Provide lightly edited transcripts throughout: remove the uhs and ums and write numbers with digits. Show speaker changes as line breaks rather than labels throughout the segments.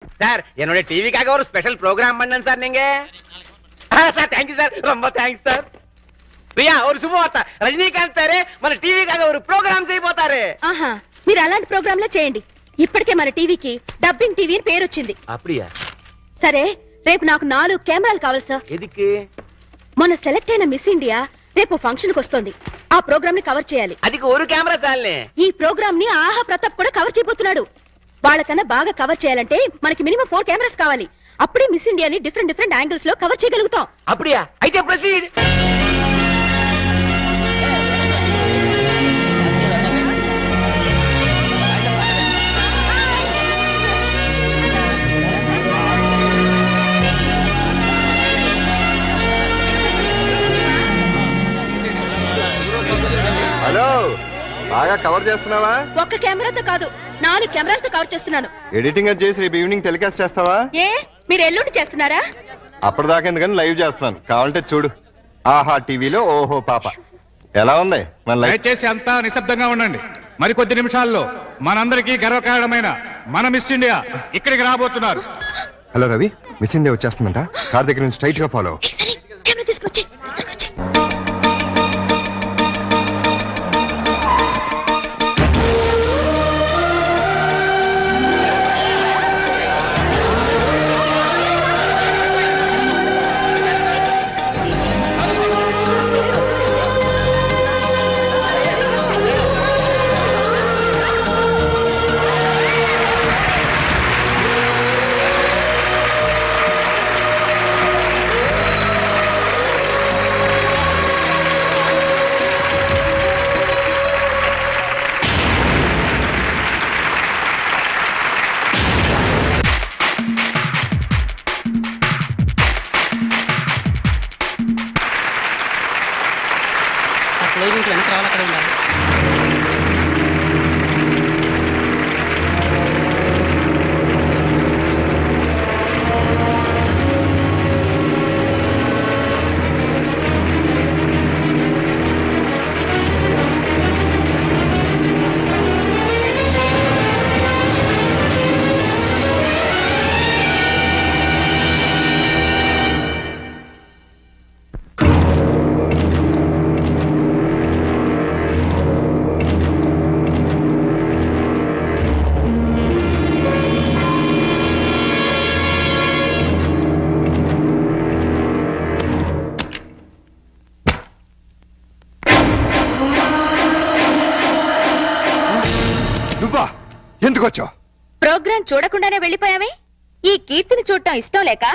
Sir என்னோட டிவிக்காக ஒரு special program பண்ணேன் சார் நீங்க. சார் தேங்க்யூ சார், ரொம்ப தேங்க்ஸ் సార్. ప్రియా ஒரு శుభవార్త, రజనీకాంత్ సార్ మన టీవీకాగా ఒక ప్రోగ్రామ్ చేయబోతారు.
ఆహా, మీరు అలాంటి ప్రోగ్రాంలే చేయండి. ఇప్పటికే మన టీవీకి డబ్బింగ్ టీవీ అని పేరు వచ్చింది.
అప్పుడియా?
సరే, రేపు నాకు 4 కెమెరాలు కావాలి సార్.
ఎదికి?
మొన్న సెలెక్ట్ అయిన మిస్ ఇండియా రేపు ఫంక్షన్ కి వస్తుంది. ఆ ప్రోగ్రామ్ ని కవర్ చేయాలి.
అదికి ఒక కెమెరా చాలే.
ఈ ప్రోగ్రామ్ ని ఆహా ప్రతాప్ కూడా కవర్ చేయబోతున్నాడు. వాళ్ళకన్నా బాగా కవర్ చేయాలంటే మనకి మినిమం 4 కెమెరాస్ కావాలి. అప్పుడే మిస్ ఇండియాని డిఫరెంట్ యాంగిల్స్ లో కవర్ చేయగలుగుతాం.
అప్పుడియా? అయితే ప్రొసీడ్.
హలో, బాగా కవర్ చేస్తున్నావా?
ఒక్క కెమెరాతో కాదు, 4 కెమెరాలతో కవర్ చేస్తున్నాను.
ఎడిటింగ్ అది చేసి రేపు ఈవినింగ్ టెలికాస్ట్ చేస్తావా?
ఏ, మీరు ఎల్లుండి చేస్తున్నారా?
అప్పటిదాకా ఎందుకని లైవ్ చేస్తున్నాను, కావాలంటే చూడు. ఆహా టీవీలో ఓహో పాప. ఎలా ఉంది మన లైవ్?
దయచేసి అంతా నిశ్శబ్దంగా ఉండండి. మరికొద్ది నిమిషాల్లో మనందరికీ గర్వకారణమైన మన మిస్ ఇండియా ఇక్కడికి రాబోతున్నారు.
హలో రవి, మిస్ ఇండియా వచ్చేస్తుందంట. కార్ దగ్గర నుంచి స్ట్రైట్ గా ఫాలో.
కెమెరా తీసుకొచ్చి. ప్రోగ్రాం చూడకుండానే వెళ్ళిపోయామే. ఈ కీర్తిని చూడటం ఇష్టం లేక,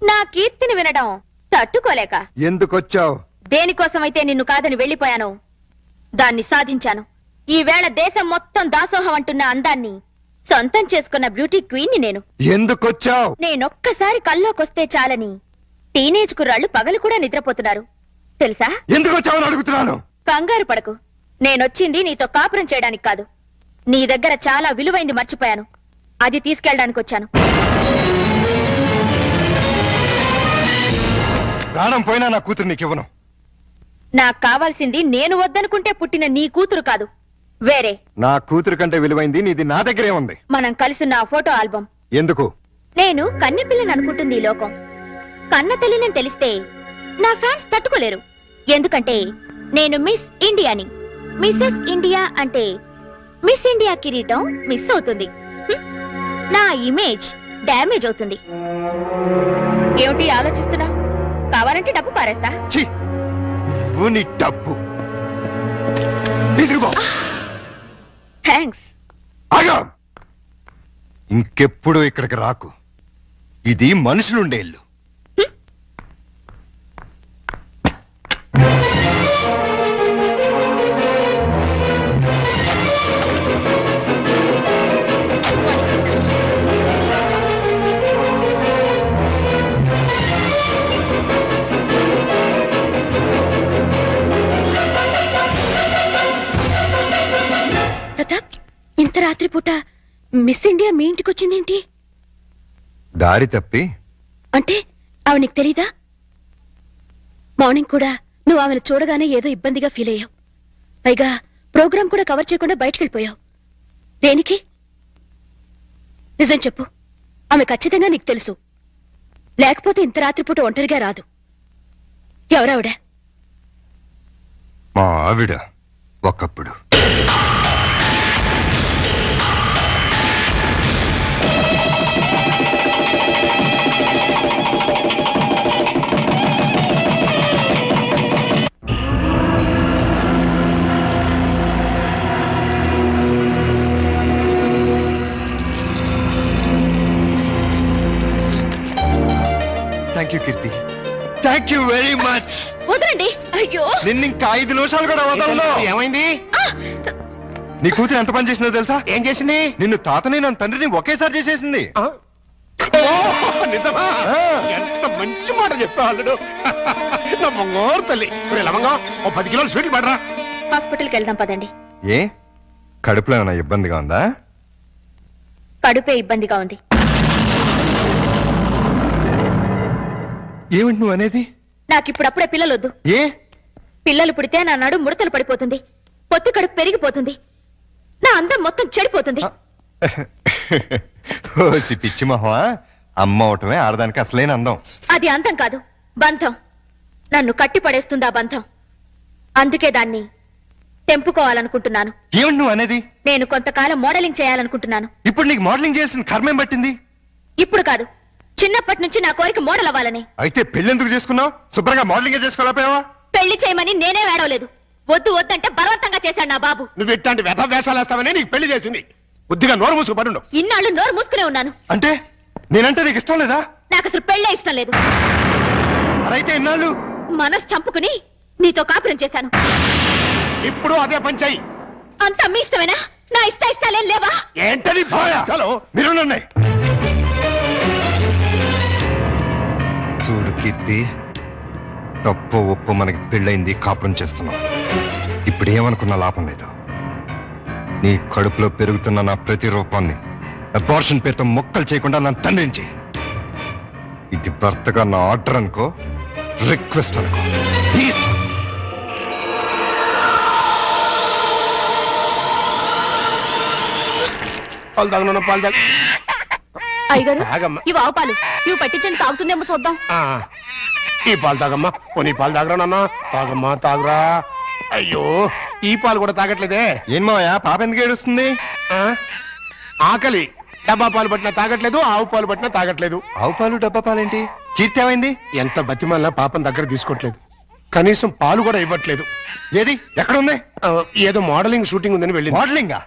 నా కీర్తిని వినడం తట్టుకోలేక.
ఎందుకొచ్చావు?
దేనికోసమైతే నిన్ను కాదని వెళ్ళిపోయాను, దాన్ని సాధించాను. ఈ వేళ దేశం మొత్తం దాసోహం అంటున్న అందాన్ని సొంతం చేసుకున్న బ్యూటీ క్వీన్ ని నేను.
ఎందుకొచ్చావు?
నేనొక్కసారి కల్లోకొస్తే చాలని టీనేజ్ కుర్రాళ్ళు పగలు కూడా నిద్రపోతున్నారు తెలుసా?
ఎందుకొచ్చావని అడుగుతున్నాను.
కంగారు పడకు, నేనొచ్చింది నీతో కాపురం చేయడానికి కాదు. నీ దగ్గర చాలా విలువైంది మర్చిపోయాను, అది తీసుకెళ్ళడానికి వచ్చాను.
ప్రాణం పోయినా నా కూతురు నీకివ్వను.
నాకు కావాల్సింది నేను వద్దనుకుంటే పుట్టిన నీ కూతురు కాదు, వేరే.
నా కూతురు కంటే విలువైంది నీది నా దగ్గరే ఉంది.
మనం కలిసిన ఫోటో ఆల్బమ్.
ఎందుకు?
నేను కన్నె పిల్లని అనుకుంటుంది ఈ లోకం. కన్న తల్లిని తెలిస్తే నా ఫ్యాన్స్ తట్టుకోలేరు. ఎందుకంటే నేను మిస్ ఇండియాని. మిసెస్ ఇండియా అంటే మిస్ ఇండియా కిరీటం మిస్ అవుతుంది, నా ఇమేజ్ డ్యామేజ్ అవుతుంది. ఏమిటి ఆలోచిస్తున్నా? కావాలంటే డబ్బు పారేస్తా.
డబ్బు తీసుకుపో.
థ్యాంక్స్.
ఇంకెప్పుడు ఇక్కడికి రాకు, ఇది మనుషులుండే ఇల్లు.
ఇంత రాత్రిపూట మిస్ ఇండియా మీ ఇంటికి వచ్చిందేంటి?
దారి తప్పి.
అంటే ఆమె నీకు తెలీదా? మార్నింగ్ కూడా నువ్వు ఆమెను చూడగానే ఏదో ఇబ్బందిగా ఫీల్ అయ్యావు. పైగా ప్రోగ్రాం కూడా కవర్ చేయకుండా బయటకు వెళ్ళిపోయావు. దేనికి? నిజం చెప్పు. ఆమె ఖచ్చితంగా నీకు తెలుసు, లేకపోతే ఇంత రాత్రిపూట ఒంటరిగా రాదు. ఎవరావిడ?
మా ఆవిడ ఒకప్పుడు. Thank you Keerthi, thank you very much.
వదలండి. అయ్యో,
నిన్ను ఇంకా 5 నిమిషాలు కూడా వదలను.
ఏమైంది?
నీ కూతురు ఎంత పని చేసిందో తెలుసా?
ఏం చేసింది?
నిన్ను తాతని నన్ను తండ్రిని ఒకేసారి చేసేసింది.
నిజమా? ఎంత మంచి మాట చెప్పాడు నా బంగారు తల్లి. లవంగా ఓ 10 కిలోలు స్వీట్లు పడరా.
హాస్పిటల్కి వెళ్దాం పదండి.
ఏ కడుపులో ఏమైనా ఇబ్బందిగా ఉందా?
కడుపే ఇబ్బందిగా ఉంది.
ఏమిటి నువ్వు అనేది?
నాకిప్పుడప్పుడే పిల్లలొద్దు.
ఏ?
పిల్లలు పుడితే నా నడు ముడతలు పడిపోతుంది, పొత్తి కడుపు పెరిగిపోతుంది, నా అందం మొత్తం చెడిపోతుంది.
ఓసి పిచ్చి మొహమా, అమ్మ అవటమే ఆడదానికి అసలైన అందం.
అది అందం కాదు, బంధం. నన్ను కట్టి పడేస్తుంది ఆ బంధం. అందుకే దాన్ని తెంపుకోవాలనుకుంటున్నాను.
ఏమిటి నువ్వు అనేది?
నేను కొంతకాలం మోడలింగ్ చేయాలనుకుంటున్నాను.
ఇప్పుడు నీకు మోడలింగ్ చేయాల్సిన కర్మేం పట్టింది?
ఇప్పుడు కాదు, చిన్నప్పటి నుంచి నా కోరిక మోడల్ అవ్వాలని.
అయితే పెళ్ళెందుకు చేసుకున్నావు? శుభ్రంగా మోడలింగ్ చేసుకోలేకపోయావా?
పెళ్లి చేయమని నేనే వేడవలేదు, వద్దు వద్దంటే బలవంతంగా చేశాడు నా బాబు.
నువ్వు ఇట్లాంటి వ్యధ వేషాలు వేస్తావని నీకు పెళ్లి చేసింది. బుద్ధిగా నోరు మూసుకు పడుండు.
ఇన్నాళ్ళు నోరు మూసుకునే ఉన్నాను.
అంటే నేనంటే నీకు ఇష్టం లేదా?
నాకు అసలు పెళ్ళే ఇష్టం లేదు.
అయితే ఇన్నాళ్ళు
మనసు చంపుకుని నీతో కాపురం చేశాను.
ఇప్పుడు అదే పంచాయి.
అంతా మీ ఇష్టమేనా? నా ఇష్టాలేం లేవా?
ఏంటని చలో
మీరున్నాయి. చూడు కీర్తి, తప్పు ఒప్పు మనకి పెళ్ళైంది, కాపురం చేస్తున్నాం. ఇప్పుడు ఏమనుకున్నా లాభం లేదు. నీ కడుపులో పెరుగుతున్న నా ప్రతి రూపాన్ని అబార్షన్ పేరుతో మొక్కలు చేయకుండా నన్ను తండ్రించి. ఇది భర్తగా నా ఆర్డర్ అనుకో, రిక్వెస్ట్ అనుకో. ప్లీజ్.
పాలు తాగను, పాలు తాగ.
అయ్యగారు,
తాగమ్మా.
ఇవి ఆవు పాలు, ఇవి పట్టించండి, తాగుతుందేమో చూద్దాం.
ఈ పాలు తాగమ్మా. పోనీ పాలు తాగరా నాన్న. తాగమ్మా, తాగరా. అయ్యో, ఈ పాలు కూడా తాగట్లేదే.
ఏం మావయ్య, పాప ఎందుకు ఏడుస్తుంది?
ఆకలి. డబ్బా పాలు పట్టినా తాగట్లేదు, ఆవు పాలు పట్టినా తాగట్లేదు.
ఆవు పాలు డబ్బా పాలేంటి? కీర్తి ఏమైంది?
ఎంత బతిమాలినా పాపం దగ్గర తీసుకోవట్లేదు. కనీసం పాలు కూడా ఇవ్వట్లేదు.
ఏది ఎక్కడ ఉంది?
ఏదో మోడలింగ్ షూటింగ్ ఉందని వెళ్ళింది.
మోడలింగా?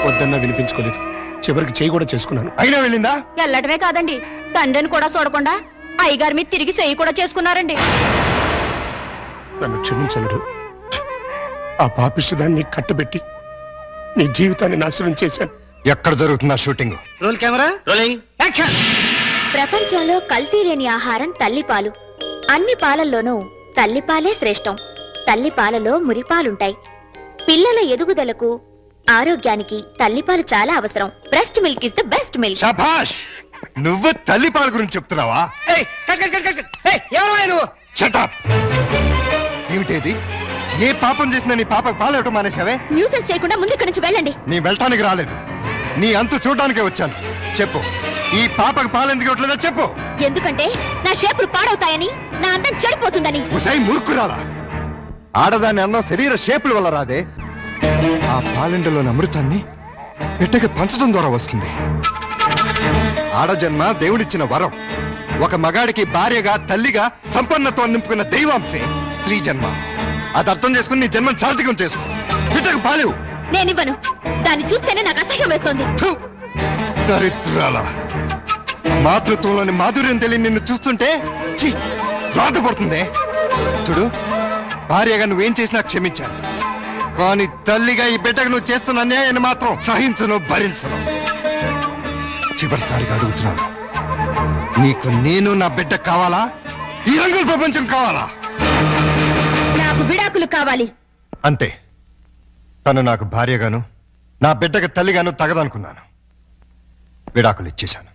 వద్దన్నా వినిపించుకోలేదు. చివరికి చేయి కూడా చేసుకున్నాను.
అయినా వెళ్ళిందా?
వెళ్ళటమే కాదండి, తండ్రిని కూడా చూడకుండా అయ్యగారి మీద తిరిగి చెయ్యి కూడా చేసుకున్నారండి.
నన్ను క్షమించనుడు. ఆ పాపిష్టి దాన్ని కట్టబెట్టి నీ జీవితాన్ని నాశనం చేశాను.
ఎక్కడ జరుగుతుందా shooting?
Roll camera, rolling, action.
ప్రపంచంలో కల్తీ లేని ఆహారం తల్లిపాలు. అన్ని పాలల్లోనూ తల్లిపాలే శ్రేష్టం. తల్లిపాలలో మురిపాలుంటాయి. పిల్లల ఎదుగుదలకు, ఆరోగ్యానికి తల్లిపాలు చాలా అవసరం. Breast milk is the best milk.
శభాష్! నువ్వు తల్లిపాల గురించి చెప్తున్నావా? ఏమిటేది? ఏ పాపం చేసినా నీ పాపకు పాలు ఇవ్వటం మానేసావే?
న్యూసెన్స్ చేయకుండా ముందు ఇక్కడి నుంచి వెళ్ళండి.
నీ వెళ్ళటానికి రాలేదు, నీ అంతు చూడడానికే వచ్చాను. చెప్పు, ఈ పాపకు పాలు ఎందుకు ఇవ్వట్లేదో చెప్పు.
ఎందుకంటే నా షేపులు పాడవుతాయని, నా అందం చెడిపోతుందని.
ఉసై మూర్ఖురాలా! ఆడదాని అందం శరీర షేపుల వల్ల రాదే. ఆ పాలెండలోని అమృతాన్ని బిడ్డకి పంచడం ద్వారా వస్తుంది. ఆడజన్మ దేవుడిచ్చిన వరం. ఒక మగాడికి భార్యగా, తల్లిగా సంపన్నత్వం నింపుకున్న దైవాంశే స్త్రీ జన్మ. అది అర్థం చేసుకుని నీ జన్మను సార్థకం చేసుకో. బిడ్డకు పాలేవు.
నేనివ్వను. దాన్ని చూస్తేనే నాకు అసహ్యం వేస్తోంది.
దరిద్రాల! మాతృత్వంలోని మాధుర్యం తెలియని నిన్ను చూస్తుంటే రాధపడుతుంది. చూడు, భార్యగా నువ్వేం చేసినా క్షమించాను, కానీ తల్లిగా ఈ బిడ్డకు నువ్వు చేస్తున్న అన్యాయాన్ని మాత్రం సహించను, భరించను. చివరిసారిగా అడుగుతున్నాను, నీకు నేను నా బిడ్డ కావాలా? ఈ రంగుల ప్రపంచం కావాలా?
నాకు విడాకులు కావాలి.
అంతే. తను నాకు భార్యగాను, నా బిడ్డకు తల్లిగాను తగదనుకున్నాను. విడాకులు ఇచ్చేశాను.